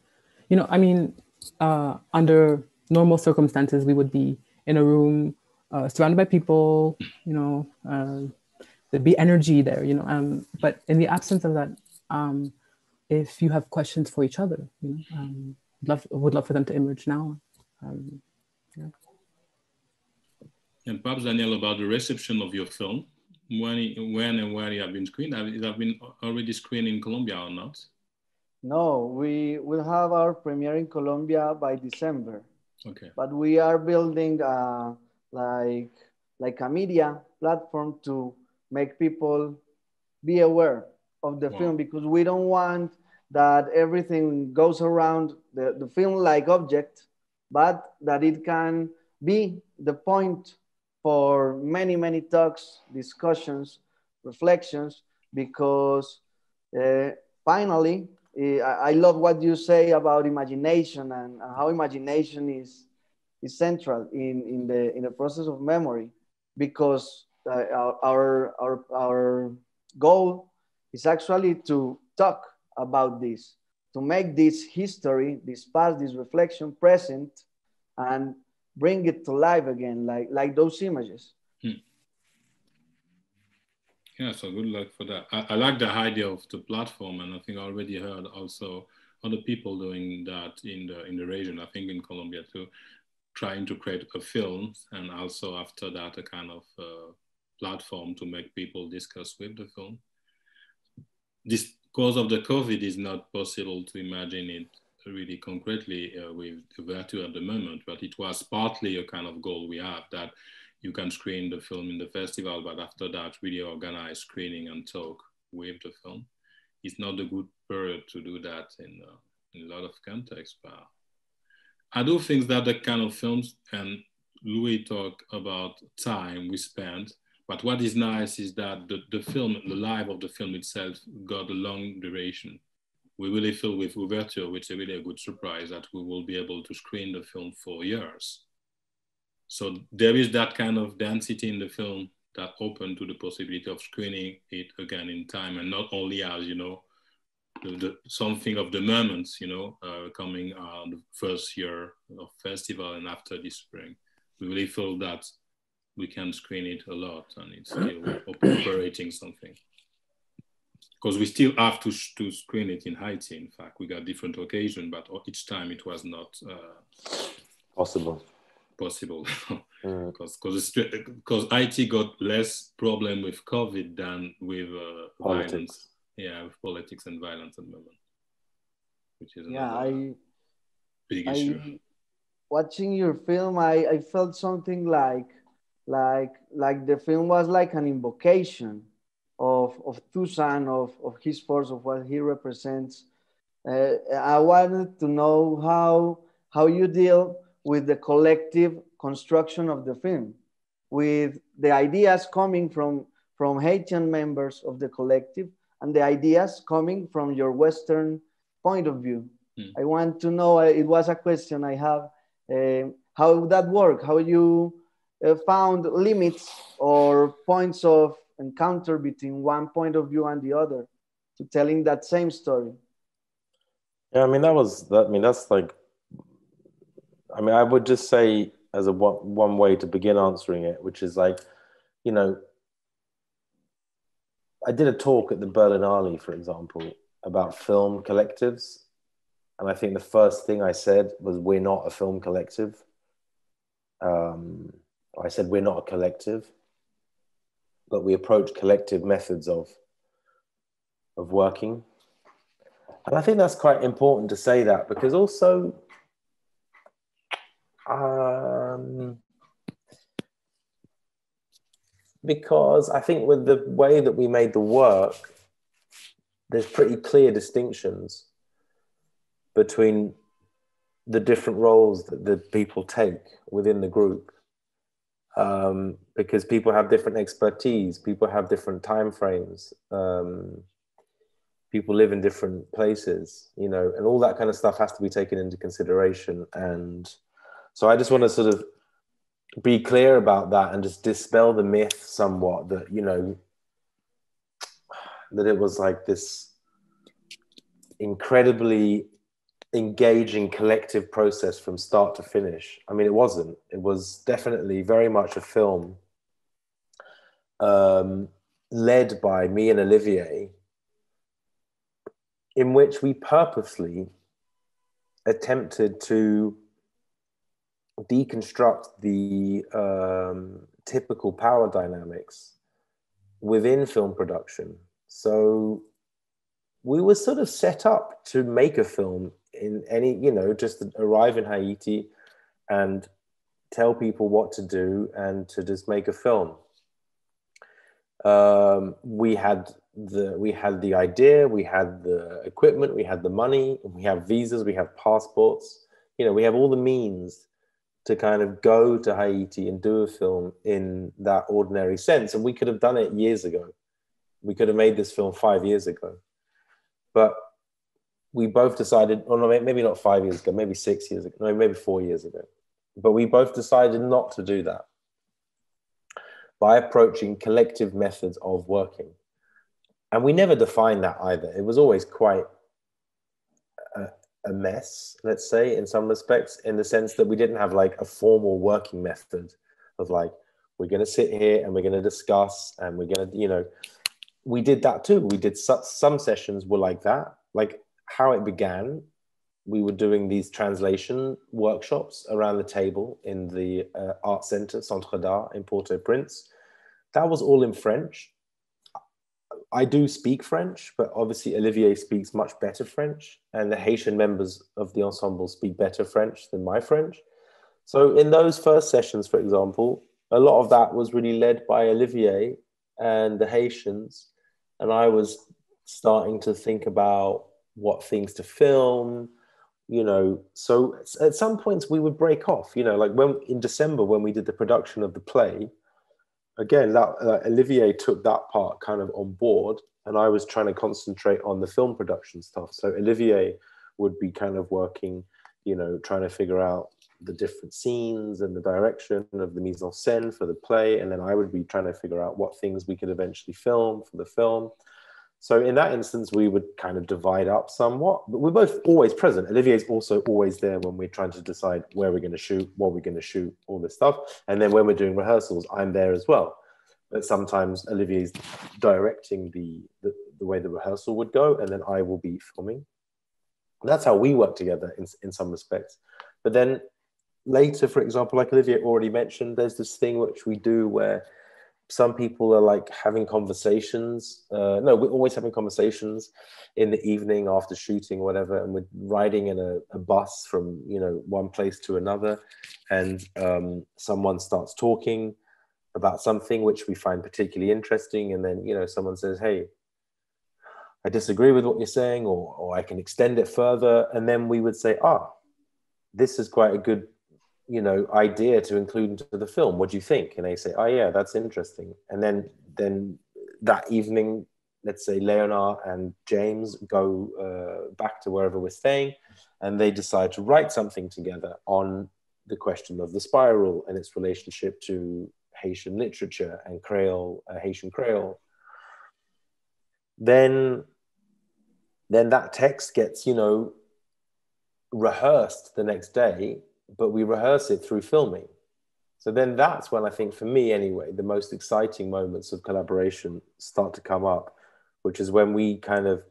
A: You know, I mean, under normal circumstances, we would be in a room surrounded by people, you know, there'd be energy there, you know, but in the absence of that, if you have questions for each other, you know, would love for them to emerge now. Yeah.
C: And perhaps, Daniel, about the reception of your film, when and where you have been screened, it have been already screened in Colombia or not?
B: No, we will have our premiere in Colombia by December.
C: Okay.
B: But we are building like a media platform to make people be aware of the film, because we don't want that everything goes around the film-like object, but that it can be the point for many, many talks, discussions, reflections, because finally, I love what you say about imagination and how imagination is central in the process of memory, because our goal is actually to talk about this, to make this history, this past, this reflection present, and bring it to life again, like those images.
C: Yeah, so good luck for that. I like the idea of the platform, and I think I already heard also other people doing that in the region. I think in Colombia too, trying to create a film, and also after that a kind of platform to make people discuss with the film. This, because of the COVID, is not possible to imagine it really concretely with Ouverture at the moment, but it was partly a kind of goal we have, that you can screen the film in the festival, but after that really organize screening and talk with the film. It's not a good period to do that in a lot of contexts, but I do think that the kind of films, and Louis talked about time we spent, but what is nice is that the film, the life of the film itself got a long duration. We really feel with Ouverture, which is really a good surprise, that we will be able to screen the film for years. So there is that kind of density in the film that open to the possibility of screening it again in time, and not only as, you know, something of the moments, you know, coming on the first year of festival and after this spring. We really feel that we can screen it a lot, and it's still operating something. Because we still have to screen it in Haiti. In fact, we got different occasions, but each time it was not possible. Because Haiti got less problem with COVID than with violence. Yeah, with politics and violence at the moment, which is another big issue.
B: Watching your film, I felt something like the film was like an invocation of Toussaint, of his force, of what he represents. I wanted to know how you deal with the collective construction of the film, with the ideas coming from Haitian members of the collective and the ideas coming from your Western point of view. I want to know, it was a question I have, how that worked, how you found limits or points of encounter between one point of view and the other to telling that same story.
D: Yeah, I mean, that's like, I mean, I would just say as a one way to begin answering it, which is like, you know, I did a talk at the Berlinale, for example, about film collectives. And I think the first thing I said was, we're not a film collective. I said, we're not a collective, but we approach collective methods of working. And I think that's quite important to say that, because also, because I think with the way that we made the work, there's pretty clear distinctions between the different roles that the people take within the group. Because people have different expertise, people have different time frames, people live in different places, you know, and all that kind of stuff has to be taken into consideration. And so I just want to sort of be clear about that and just dispel the myth somewhat that, you know, that it was like this incredibly engaging collective process from start to finish. I mean, it wasn't. It was definitely very much a film led by me and Olivier, in which we purposely attempted to deconstruct the typical power dynamics within film production. So we were sort of set up to make a film in any, you know, just arrive in Haiti and tell people what to do and to just make a film. We had the idea, we had the equipment, we had the money, we have visas, we have passports, you know, we have all the means to kind of go to Haiti and do a film in that ordinary sense. And we could have done it years ago. We could have made this film 5 years ago. But we both decided, or no, maybe not 5 years ago, maybe 6 years ago, no, maybe 4 years ago. But we both decided not to do that by approaching collective methods of working. And we never defined that either. It was always quite a mess, let's say, in some respects, in the sense that we didn't have like a formal working method of like, we're going to sit here and we're going to discuss and we're going to, you know, we did that too. We did some sessions were like that, like how it began. We were doing these translation workshops around the table in the art center, Centre d'Art in Port-au-Prince. That was all in French. I do speak French, but obviously Olivier speaks much better French, and the Haitian members of the ensemble speak better French than my French. So in those first sessions, for example, a lot of that was really led by Olivier and the Haitians, and I was starting to think about what things to film, you know. So at some points we would break off, you know, like when in December when we did the production of the play, again, that Olivier took that part kind of on board, and I was trying to concentrate on the film production stuff. So Olivier would be kind of working, you know, trying to figure out the different scenes and the direction of the mise en scène for the play, and then I would be trying to figure out what things we could eventually film for the film. So in that instance, we would kind of divide up somewhat, but we're both always present. Olivier's also always there when we're trying to decide where we're going to shoot, what we're going to shoot, all this stuff. And then when we're doing rehearsals, I'm there as well. But sometimes Olivier's directing the way the rehearsal would go, and then I will be filming. And that's how we work together in some respects. But then later, for example, like Olivier already mentioned, there's this thing which we do where some people are like having conversations. No, we're always having conversations in the evening after shooting, whatever, and we're riding in a bus from, you know, one place to another, and someone starts talking about something which we find particularly interesting, and then, you know, someone says, hey, I disagree with what you're saying, or I can extend it further, and then we would say, this is quite a good, you know, idea to include into the film. What do you think? And they say, oh yeah, that's interesting. And then that evening, let's say Leonard and James go back to wherever we're staying, and they decide to write something together on the question of the spiral and its relationship to Haitian literature and Creole, Haitian Creole. Then that text gets, you know, rehearsed the next day, but we rehearse it through filming. So then that's when I think, for me anyway, the most exciting moments of collaboration start to come up, which is when we kind of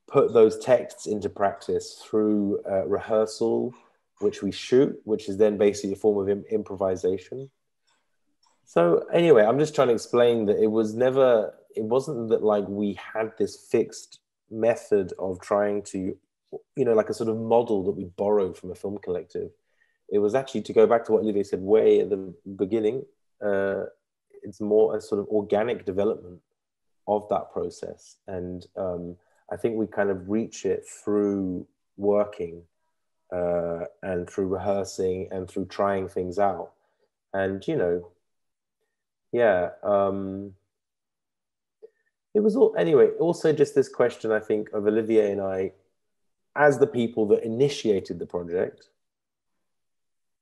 D: put those texts into practice through rehearsal, which we shoot, which is then basically a form of improvisation. So anyway, I'm just trying to explain that it wasn't that like we had this fixed method of trying to, you know, like a sort of model that we borrowed from a film collective. It was actually, to go back to what Olivier said way at the beginning, it's more a sort of organic development of that process. And I think we kind of reach it through working and through rehearsing and through trying things out. And, you know, yeah, it was all, anyway, also just this question, I think, of Olivier and I, as the people that initiated the project,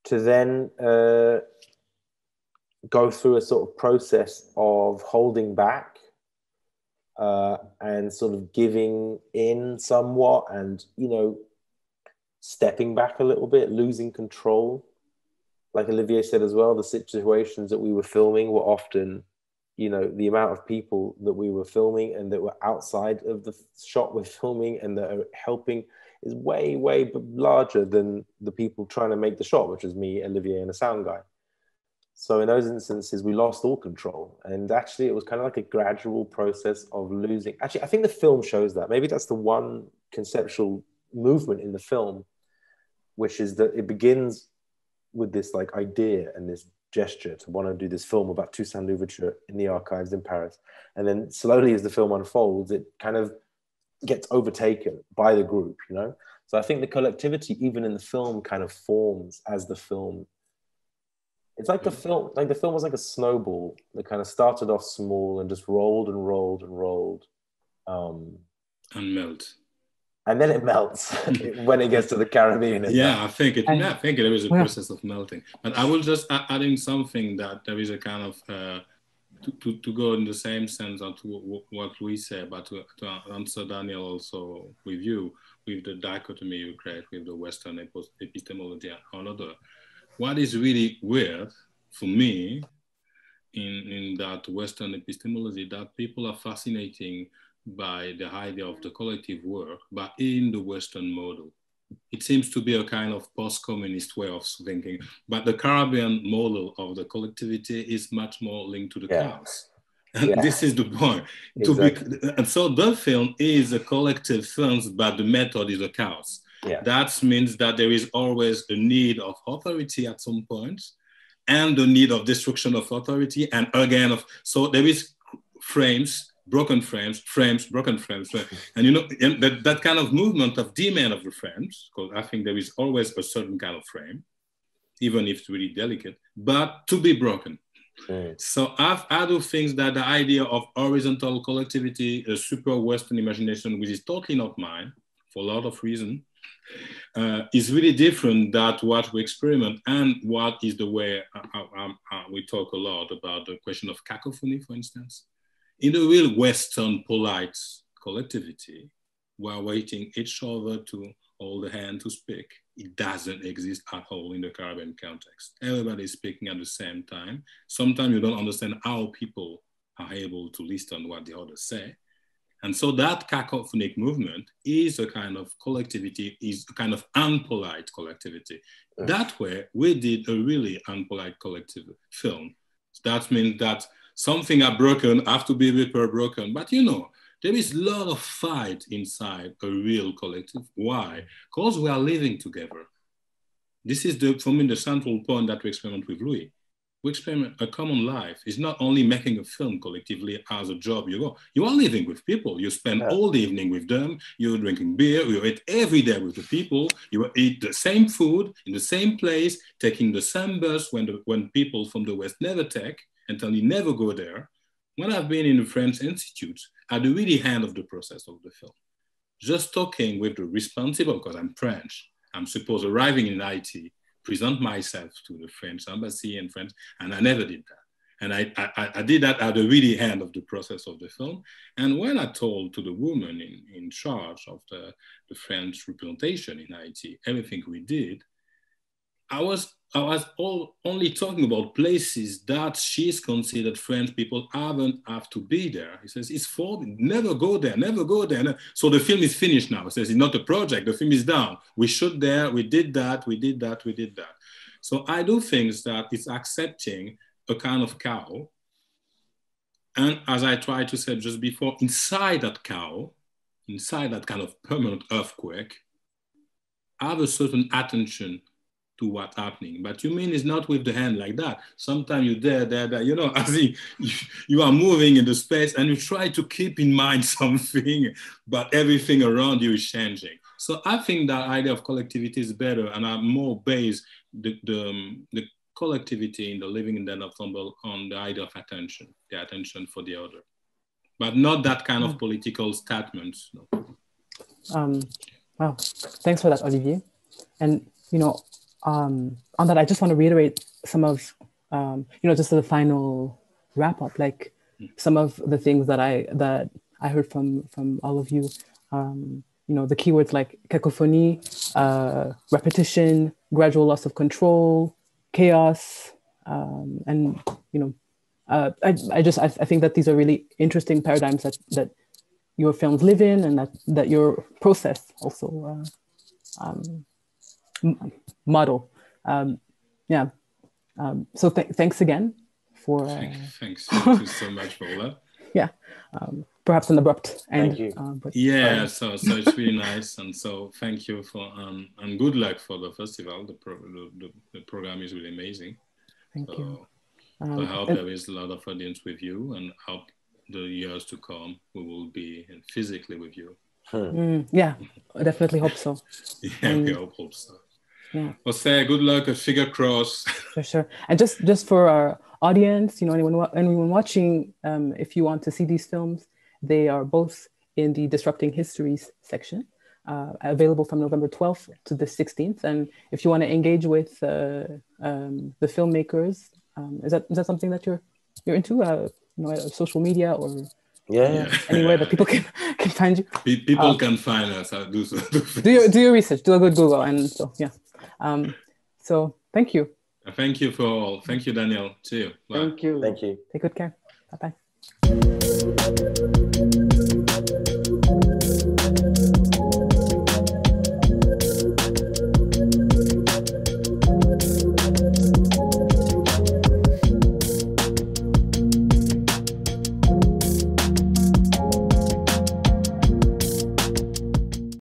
D: to then go through a sort of process of holding back and sort of giving in somewhat and, you know, stepping back a little bit, losing control. Like Olivier said as well, the situations that we were filming were often, you know, the amount of people that we were filming and that were outside of the shot we're filming and that are helping is way, way larger than the people trying to make the shot, which is me, Olivier, and a sound guy. So in those instances, we lost all control. And actually, it was kind of like a gradual process of losing. Actually, I think the film shows that. Maybe that's the one conceptual movement in the film, which is that it begins with this like idea and this gesture to want to do this film about Toussaint Louverture in the archives in Paris. And then slowly as the film unfolds, it kind of gets overtaken by the group, you know? So I think the collectivity, even in the film, kind of forms as the film. It's like the film was like a snowball that kind of started off small and just rolled and rolled and rolled. And
C: melt.
D: And then it melts when it gets to the Caribbean.
C: Yeah, I think there is a process of melting. But I will just adding something that there is a kind of, to go in the same sense of what Louis said, but to answer Daniel also with you, with the dichotomy you create with the Western epistemology and another. What is really weird for me in that Western epistemology, that people are fascinating by the idea of the collective work, but in the Western model. It seems to be a kind of post-communist way of thinking, but the Caribbean model of the collectivity is much more linked to the chaos. And this is the point. Exactly. And so the film is a collective film, but the method is a chaos. Yeah. That means that there is always a need of authority at some point and the need of destruction of authority. And again, so there is frames, broken frames, broken frames. And you know, and that kind of movement of demand of the frames, because I think there is always a certain kind of frame, even if it's really delicate, but to be broken. So I do think that the idea of horizontal collectivity, a super Western imagination, which is totally not mine for a lot of reasons, is really different than what we experiment and what is the way we talk a lot about the question of cacophony, for instance. In the real Western polite collectivity, we are waiting each other to hold a hand to speak. It doesn't exist at all in the Caribbean context. Everybody is speaking at the same time. Sometimes you don't understand how people are able to listen to what the others say. And so that cacophonic movement is a kind of collectivity, is a kind of unpolite collectivity. That way, we did a really unpolite collective film. That means that something are broken, have to be repaired broken. But you know, there is a lot of fight inside a real collective. Why? Because we are living together. This is, for me, the central point that we experiment with Louis. We experiment a common life. It's not only making a film collectively as a job you go. You are living with people. You spend all the evening with them. You're drinking beer. You eat every day with the people. You eat the same food in the same place, taking the same bus when people from the West never take, and you never go there. When I've been in the French Institute, at the really end of the process of the film, just talking with the responsible, because I'm French, I'm supposed arriving in IT, present myself to the French embassy in France, and I never did that. And I did that at the really end of the process of the film. And when I told to the woman in charge of the French representation in IT, everything we did, I was only talking about places that she's considered French people have to be there. He says, it's forbidden, never go there, never go there. So the film is finished now. He says, it's not a project, the film is done. We shot there, we did that, we did that, we did that. So I do think that it's accepting a kind of cow. And as I tried to say just before, inside that cow, inside that kind of permanent earthquake, have a certain attention to what's happening. But you mean it's not with the hand like that. Sometimes you're there, you know, as you are moving in the space and you try to keep in mind something, but everything around you is changing. So I think that idea of collectivity is better, and I'm more based the collectivity in the living in that ensemble on the idea of attention, the attention for the other, but not that kind of political statements. No.
A: Wow, thanks for that, Olivier. And on that, I just want to reiterate some of just the final wrap up, like some of the things that I heard from all of you. The keywords like cacophony, repetition, gradual loss of control, chaos, and I think that these are really interesting paradigms that your films live in, and that your process also model. So thanks again for.
C: Thanks you so much for that.
A: Yeah, perhaps an abrupt end.
D: Thank you.
A: But,
C: so it's really nice, and so thank you for and good luck for the festival. The program is really amazing.
A: Thank you.
C: I hope there is a lot of audience with you, and hope the years to come we will be physically with you.
A: Yeah, I definitely hope so.
C: Yeah, we hope so.
A: Yeah.
C: Well, say good luck, a figure cross.
A: For sure. And just for our audience, anyone watching, if you want to see these films, they are both in the Disrupting Histories section, available from November 12th to the 16th. And if you want to engage with the filmmakers, is that something that you're into? Social media or anywhere that people can find you.
C: People can find us. I'll do so.
A: Do your research. Do a good Google, and so yeah. So thank you.
C: Thank you for all. Thank you, Daniel. See you. Bye.
B: Thank you.
D: Thank you.
A: Take good care. Bye bye.